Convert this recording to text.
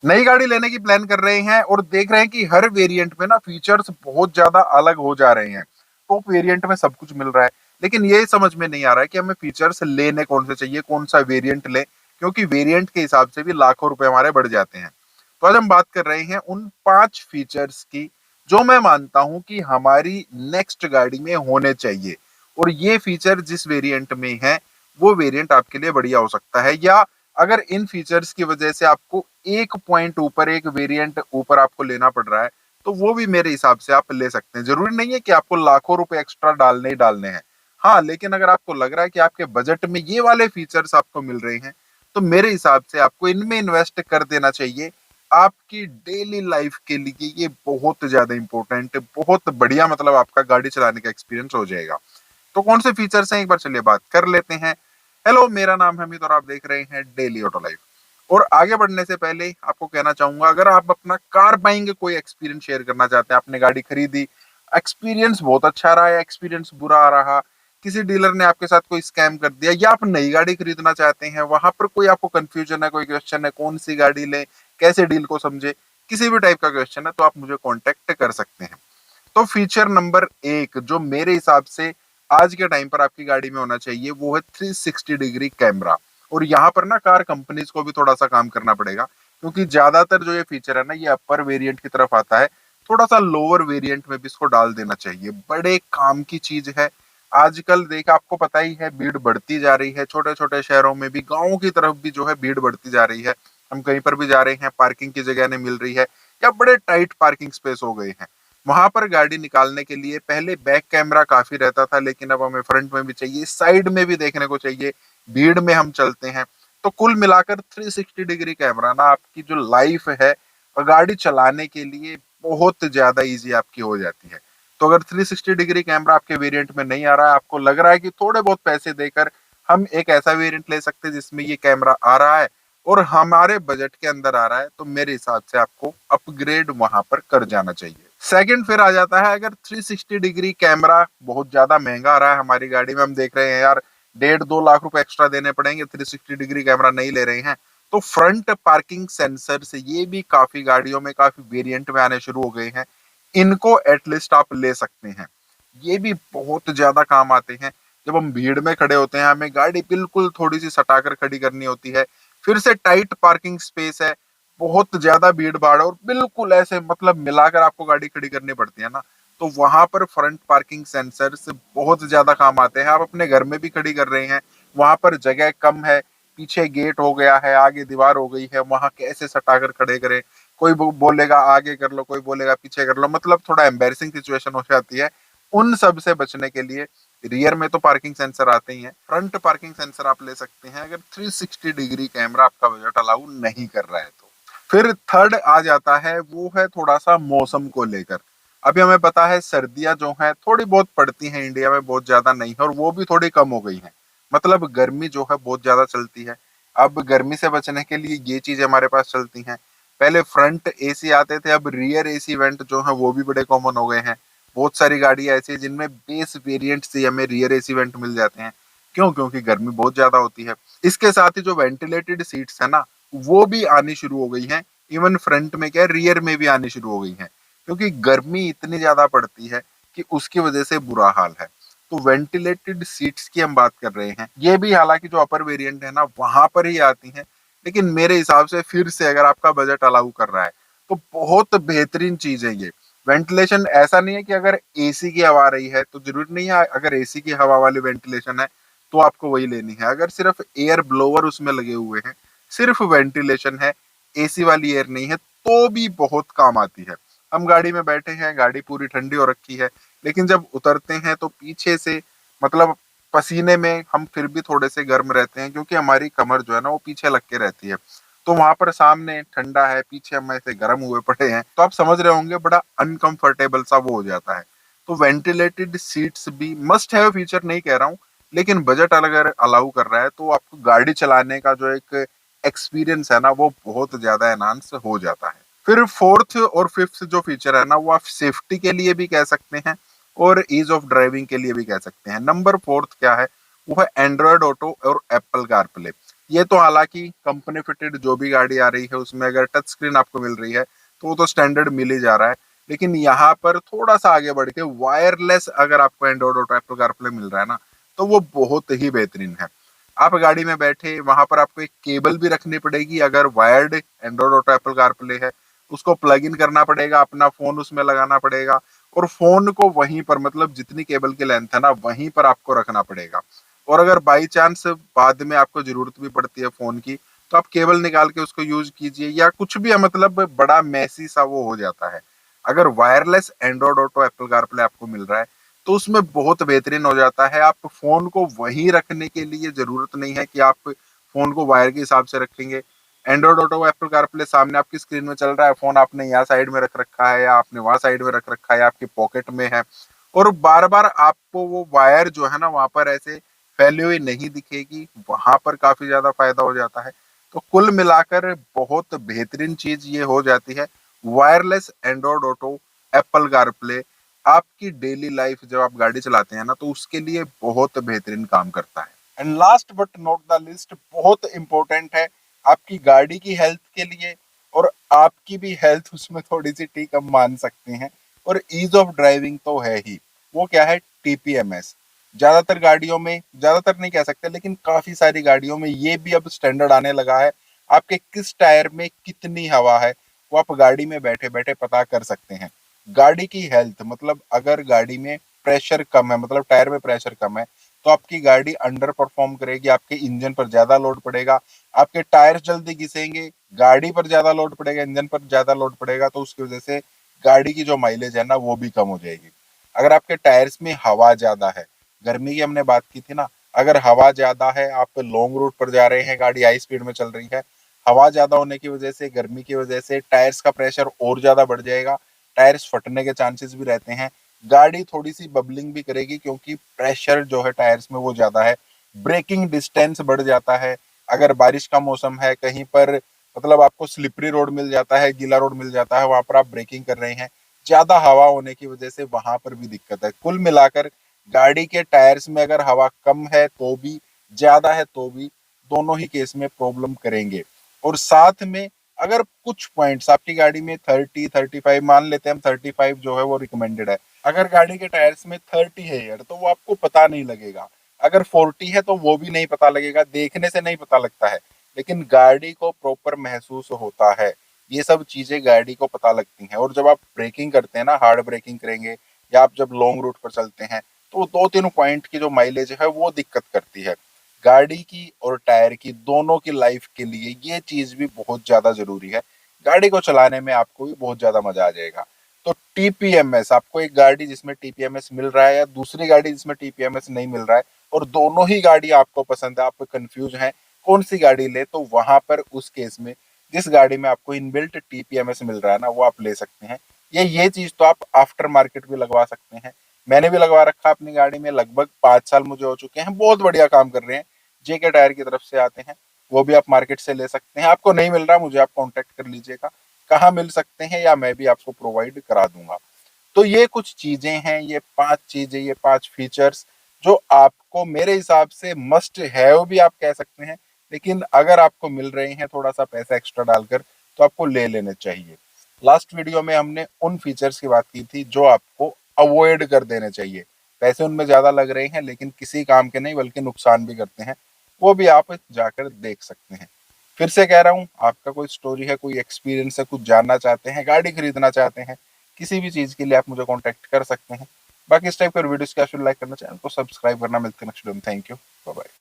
नई गाड़ी लेने की प्लान कर रहे हैं और देख रहे हैं कि हर वेरिएंट में ना फीचर्स बहुत ज्यादा अलग हो जा रहे हैं। टॉप वेरिएंट में सब कुछ मिल रहा है, लेकिन ये समझ में नहीं आ रहा है कि हमें फीचर्स लेने कौन से चाहिए, कौन सा वेरिएंट ले, क्योंकि वेरिएंट के हिसाब से भी लाखों रुपए हमारे बढ़ जाते हैं। तो आज हम बात कर रहे हैं उन 5 फीचर्स की जो मैं मानता हूं कि हमारी नेक्स्ट गाड़ी में होने चाहिए। और ये फीचर जिस वेरिएंट में है वो वेरिएंट आपके लिए बढ़िया हो सकता है, या अगर इन फीचर्स की वजह से आपको एक पॉइंट ऊपर, एक वेरिएंट ऊपर आपको लेना पड़ रहा है, तो वो भी मेरे हिसाब से आप ले सकते हैं। जरूरी नहीं है कि आपको लाखों रुपए एक्स्ट्रा डालने ही डालने हैं। हाँ, लेकिन अगर आपको लग रहा है कि आपके बजट में ये वाले फीचर्स आपको मिल रहे हैं, तो मेरे हिसाब से आपको इनमें इन्वेस्ट कर देना चाहिए। आपकी डेली लाइफ के लिए ये बहुत ज्यादा इंपॉर्टेंट, बहुत बढ़िया, मतलब आपका गाड़ी चलाने का एक्सपीरियंस हो जाएगा। तो कौन से फीचर्स हैं, एक बार चलिए बात कर लेते हैं। हेलो, मेरा नाम है अमित और आप देख रहे हैं डेली ऑटो लाइफ। और आगे बढ़ने से पहले आपको कहना चाहूंगा, अगर आप अपना कार बाइंग कोई एक्सपीरियंस शेयर करना चाहते हैं, आपने गाड़ी खरीदी, एक्सपीरियंस बहुत अच्छा रहा या एक्सपीरियंस बुरा रहा, किसी डीलर ने आपके साथ कोई स्कैम कर दिया, या आप नई गाड़ी खरीदना चाहते हैं, वहां पर कोई आपको कंफ्यूजन है, कोई क्वेश्चन है, कौन सी गाड़ी लें, कैसे डील को समझे, किसी भी टाइप का क्वेश्चन है, तो आप मुझे कॉन्टेक्ट कर सकते हैं। तो फीचर नंबर 1 जो मेरे हिसाब से आज के टाइम पर आपकी गाड़ी में होना चाहिए वो है 360 डिग्री कैमरा। और यहाँ पर ना कार कंपनीज को भी थोड़ा सा काम करना पड़ेगा, क्योंकि ज्यादातर जो ये फीचर है ना ये अपर वेरिएंट की तरफ आता है। थोड़ा सा लोअर वेरिएंट में भी इसको डाल देना चाहिए, बड़े काम की चीज है। आजकल देख, आपको पता ही है, भीड़ बढ़ती जा रही है, छोटे छोटे शहरों में भी, गाँव की तरफ भी जो है भीड़ बढ़ती जा रही है। हम कहीं पर भी जा रहे हैं, पार्किंग की जगह नहीं मिल रही है, या बड़े टाइट पार्किंग स्पेस हो गए हैं। वहां पर गाड़ी निकालने के लिए पहले बैक कैमरा काफी रहता था, लेकिन अब हमें फ्रंट में भी चाहिए, साइड में भी देखने को चाहिए, भीड़ में हम चलते हैं। तो कुल मिलाकर 360 डिग्री कैमरा ना आपकी जो लाइफ है गाड़ी चलाने के लिए बहुत ज्यादा इजी आपकी हो जाती है। तो अगर 360 डिग्री कैमरा आपके वेरिएंट में नहीं आ रहा है, आपको लग रहा है कि थोड़े बहुत पैसे देकर हम एक ऐसा वेरिएंट ले सकते हैं जिसमें ये कैमरा आ रहा है और हमारे बजट के अंदर आ रहा है, तो मेरे हिसाब से आपको अपग्रेड वहां पर कर जाना चाहिए। सेकंड फिर आ जाता है, अगर 360 डिग्री कैमरा बहुत ज्यादा महंगा आ रहा है हमारी गाड़ी में, हम देख रहे हैं यार 1.5-2 लाख रुपए एक्स्ट्रा देने पड़ेंगे, 360 डिग्री कैमरा नहीं ले रहे हैं, तो फ्रंट पार्किंग सेंसर से ये भी काफी गाड़ियों में, काफी वेरिएंट में आने शुरू हो गए हैं। इनको एटलीस्ट आप ले सकते हैं, ये भी बहुत ज्यादा काम आते हैं। जब हम भीड़ में खड़े होते हैं, हमें गाड़ी बिल्कुल थोड़ी सी सटाकर खड़ी करनी होती है, फिर से टाइट पार्किंग स्पेस है, बहुत ज्यादा भीड़ भाड़ है और बिल्कुल ऐसे मतलब मिलाकर आपको गाड़ी खड़ी करनी पड़ती है ना, तो वहां पर फ्रंट पार्किंग सेंसर से बहुत ज्यादा काम आते हैं। आप अपने घर में भी खड़ी कर रहे हैं, वहां पर जगह कम है, पीछे गेट हो गया है, आगे दीवार हो गई है, वहां कैसे सटाकर खड़े करें, कोई बोलेगा आगे कर लो, कोई बोलेगा पीछे कर लो, मतलब थोड़ा एम्बेरसिंग सिचुएशन हो जाती है। उन सब से बचने के लिए रियर में तो पार्किंग सेंसर आते ही हैं, फ्रंट पार्किंग सेंसर आप ले सकते हैं अगर 360 डिग्री कैमरा आपका बजट अलाउ नहीं कर रहा है तो। फिर थर्ड आ जाता है, वो है थोड़ा सा मौसम को लेकर। अभी हमें पता है सर्दियां जो हैं थोड़ी बहुत पड़ती हैं इंडिया में, बहुत ज्यादा नहीं है, और वो भी थोड़ी कम हो गई हैं। मतलब गर्मी जो है बहुत ज्यादा चलती है। अब गर्मी से बचने के लिए ये चीजें हमारे पास चलती हैं। पहले फ्रंट एसी आते थे, अब रियर एसी वेंट जो है वो भी बड़े कॉमन हो गए हैं। बहुत सारी गाड़ियां ऐसी है जिनमें बेस वेरिएंट से हमें रियर एसी वेंट मिल जाते हैं। क्यों? क्योंकि गर्मी बहुत ज्यादा होती है। इसके साथ ही जो वेंटिलेटेड सीट्स है ना, वो भी आनी शुरू हो गई हैं। इवन फ्रंट में क्या, रियर में भी आनी शुरू हो गई हैं, क्योंकि गर्मी इतनी ज्यादा पड़ती है कि उसकी वजह से बुरा हाल है। तो वेंटिलेटेड सीट्स की हम बात कर रहे हैं, ये भी हालांकि जो अपर वेरिएंट है ना वहां पर ही आती हैं, लेकिन मेरे हिसाब से फिर से अगर आपका बजट अलाउ कर रहा है तो बहुत बेहतरीन चीज है ये। वेंटिलेशन ऐसा नहीं है कि अगर एसी की हवा आ रही है तो जरूरी नहीं है, अगर एसी की हवा वाली वेंटिलेशन है तो आपको वही लेनी है। अगर सिर्फ एयर ब्लोवर उसमें लगे हुए हैं, सिर्फ वेंटिलेशन है, एसी वाली एयर नहीं है, तो भी बहुत काम आती है। हम गाड़ी में बैठे हैं, गाड़ी पूरी ठंडी हो रखी है, लेकिन जब उतरते हैं तो पीछे से मतलब पसीने में हम फिर भी थोड़े से गर्म रहते हैं, क्योंकि हमारी कमर जो है ना वो पीछे लग के रहती है। तो वहां पर सामने ठंडा है, पीछे हम ऐसे गर्म हुए पड़े हैं, तो आप समझ रहे होंगे बड़ा अनकंफर्टेबल सा वो हो जाता है। तो वेंटिलेटेड सीट्स भी मस्ट हैव फीचर नहीं कह रहा हूँ, लेकिन बजट अगर अलाउ कर रहा है तो आपको गाड़ी चलाने का जो एक एक्सपीरियंस है ना वो बहुत ज्यादा एनहांस हो जाता है। फिर फोर्थ और फिफ्थ जो फीचर है ना वो आप सेफ्टी के लिए भी कह सकते हैं और ईज ऑफ ड्राइविंग के लिए भी कह सकते हैं। नंबर फोर्थ क्या है, वो है एंड्रॉयड ऑटो और एप्पल कारप्ले। ये तो हालांकि कंपनी फिटेड जो भी गाड़ी आ रही है उसमें अगर टच स्क्रीन आपको मिल रही है तो वो तो स्टैंडर्ड मिल ही जा रहा है। लेकिन यहाँ पर थोड़ा सा आगे बढ़ के वायरलेस अगर आपको एंड्रॉइड ऑटो एप्पल कारप्ले मिल रहा है ना, तो वो बहुत ही बेहतरीन है। आप गाड़ी में बैठे वहां पर आपको एक केबल भी रखनी पड़ेगी, अगर wired Android auto Apple CarPlay है उसको प्लग इन करना पड़ेगा, अपना फोन उसमें लगाना पड़ेगा और फोन को वहीं पर, मतलब जितनी केबल की लेंथ है ना वहीं पर आपको रखना पड़ेगा। और अगर बाई चांस बाद में आपको जरूरत भी पड़ती है फोन की, तो आप केबल निकाल के उसको यूज कीजिए या कुछ भी है, मतलब बड़ा मैसी सा वो हो जाता है। अगर wireless Android auto Apple CarPlay आपको मिल रहा है तो उसमें बहुत बेहतरीन हो जाता है। आप फोन को वहीं रखने के लिए जरूरत नहीं है कि आप फोन को वायर के हिसाब से रखेंगे। एंड्रॉइड ऑटो एप्पल कारप्ले सामने आपकी स्क्रीन में चल रहा है, फोन आपने यहाँ साइड में रख रखा है या आपने वहां साइड में रख रखा है, आपकी पॉकेट में है, और बार बार आपको वो वायर जो है ना वहां पर ऐसे फैली हुई नहीं दिखेगी, वहां पर काफी ज्यादा फायदा हो जाता है। तो कुल मिलाकर बहुत बेहतरीन चीज ये हो जाती है wireless Android auto Apple CarPlay. आपकी डेली लाइफ जब आप गाड़ी चलाते हैं ना तो उसके लिए बहुत बेहतरीन काम करता है। And last but not the list, बहुत इंपॉर्टेंट है आपकी गाड़ी की हेल्थ के लिए, और आपकी भी हेल्थ उसमें थोड़ी सी ठीक हम मान सकते हैं, और ईज ऑफ ड्राइविंग तो है ही। वो क्या है? टीपीएमएस। ज्यादातर गाड़ियों में, ज्यादातर नहीं कह सकते लेकिन काफी सारी गाड़ियों में ये भी अब स्टैंडर्ड आने लगा है, आपके किस टायर में कितनी हवा है वो आप गाड़ी में बैठे बैठे पता कर सकते हैं। गाड़ी की हेल्थ मतलब अगर गाड़ी में प्रेशर कम है, मतलब टायर में प्रेशर कम है, तो आपकी गाड़ी अंडर परफॉर्म करेगी, आपके इंजन पर ज्यादा लोड पड़ेगा, आपके टायर जल्दी घिसेंगे, गाड़ी पर ज्यादा लोड पड़ेगा, इंजन पर ज्यादा लोड पड़ेगा, तो उसकी वजह से गाड़ी की जो माइलेज है ना वो भी कम हो जाएगी। अगर आपके टायर्स में हवा ज्यादा है, गर्मी की हमने बात की थी ना, अगर हवा ज्यादा है, आप लॉन्ग रूट पर जा रहे हैं, गाड़ी हाई स्पीड में चल रही है, हवा ज्यादा होने की वजह से, गर्मी की वजह से टायर्स का प्रेशर और ज्यादा बढ़ जाएगा, टायर्स फटने के चांसेस भी रहते हैं, गाड़ी थोड़ी सी बबलिंग भी करेगी क्योंकि प्रेशर जो है टायर्स में वो ज्यादा है, ब्रेकिंग डिस्टेंस बढ़ जाता है। अगर बारिश का मौसम है, कहीं पर मतलब आपको स्लिपरी रोड मिल जाता है, गीला रोड मिल जाता है, वहां पर आप ब्रेकिंग कर रहे हैं, ज्यादा हवा होने की वजह से वहां पर भी दिक्कत है। कुल मिलाकर गाड़ी के टायर्स में अगर हवा कम है तो भी, ज्यादा है तो भी, दोनों ही केस में प्रॉब्लम करेंगे। और साथ में अगर कुछ पॉइंट्स आपकी गाड़ी में 30-35, मान लेते हैं हम 35 जो है वो रिकमेंडेड है, अगर गाड़ी के टायर्स में 30 है यार तो वो आपको पता नहीं लगेगा, अगर 40 है तो वो भी नहीं पता लगेगा, देखने से नहीं पता लगता है, लेकिन गाड़ी को प्रॉपर महसूस होता है। ये सब चीजें गाड़ी को पता लगती हैं, और जब आप ब्रेकिंग करते हैं ना, हार्ड ब्रेकिंग करेंगे या आप जब लॉन्ग रूट पर चलते हैं, तो 2-3 पॉइंट की जो माइलेज है वो दिक्कत करती है। गाड़ी की और टायर की दोनों की लाइफ के लिए ये चीज भी बहुत ज्यादा जरूरी है। गाड़ी को चलाने में आपको भी बहुत ज्यादा मजा आ जाएगा। तो टीपीएमएस, आपको एक गाड़ी जिसमें टीपीएमएस मिल रहा है या दूसरी गाड़ी जिसमें टीपीएमएस नहीं मिल रहा है, और दोनों ही गाड़ी आपको पसंद है, आप कंफ्यूज हैं कौन सी गाड़ी ले, तो वहां पर उस केस में जिस गाड़ी में आपको इनबिल्ट टीपीएमएस मिल रहा है ना वो आप ले सकते हैं। ये चीज तो आप आफ्टर मार्केट भी लगवा सकते हैं। मैंने भी लगवा रखा है अपनी गाड़ी में, लगभग 5 साल मुझे हो चुके हैं, बहुत बढ़िया काम कर रहे हैं। जेके टायर की तरफ से आते हैं, वो भी आप मार्केट से ले सकते हैं। आपको नहीं मिल रहा, मुझे आप कांटेक्ट कर लीजिएगा, कहाँ मिल सकते हैं, या मैं भी आपको प्रोवाइड करा दूंगा। तो ये कुछ चीजें हैं, ये 5 चीजें, ये 5 फीचर्स जो आपको मेरे हिसाब से मस्ट हैव भी आप कह सकते हैं, लेकिन अगर आपको मिल रहे हैं थोड़ा सा पैसा एक्स्ट्रा डालकर तो आपको ले लेने चाहिए। लास्ट वीडियो में हमने उन फीचर्स की बात की थी जो आपको अवॉइड कर देने चाहिए, पैसे उनमें ज्यादा लग रहे हैं लेकिन किसी काम के नहीं बल्कि नुकसान भी करते हैं, वो भी आप जाकर देख सकते हैं। फिर से कह रहा हूँ, आपका कोई स्टोरी है, कोई एक्सपीरियंस है, कुछ जानना चाहते हैं, गाड़ी खरीदना चाहते हैं, किसी भी चीज के लिए आप मुझे कांटेक्ट कर सकते हैं। बाकी इस टाइप के वीडियोस के लाइक करना, चैनल को सब्सक्राइब करना। मिलते हैं नेक्स्ट वीडियो में। Thank you, bye bye.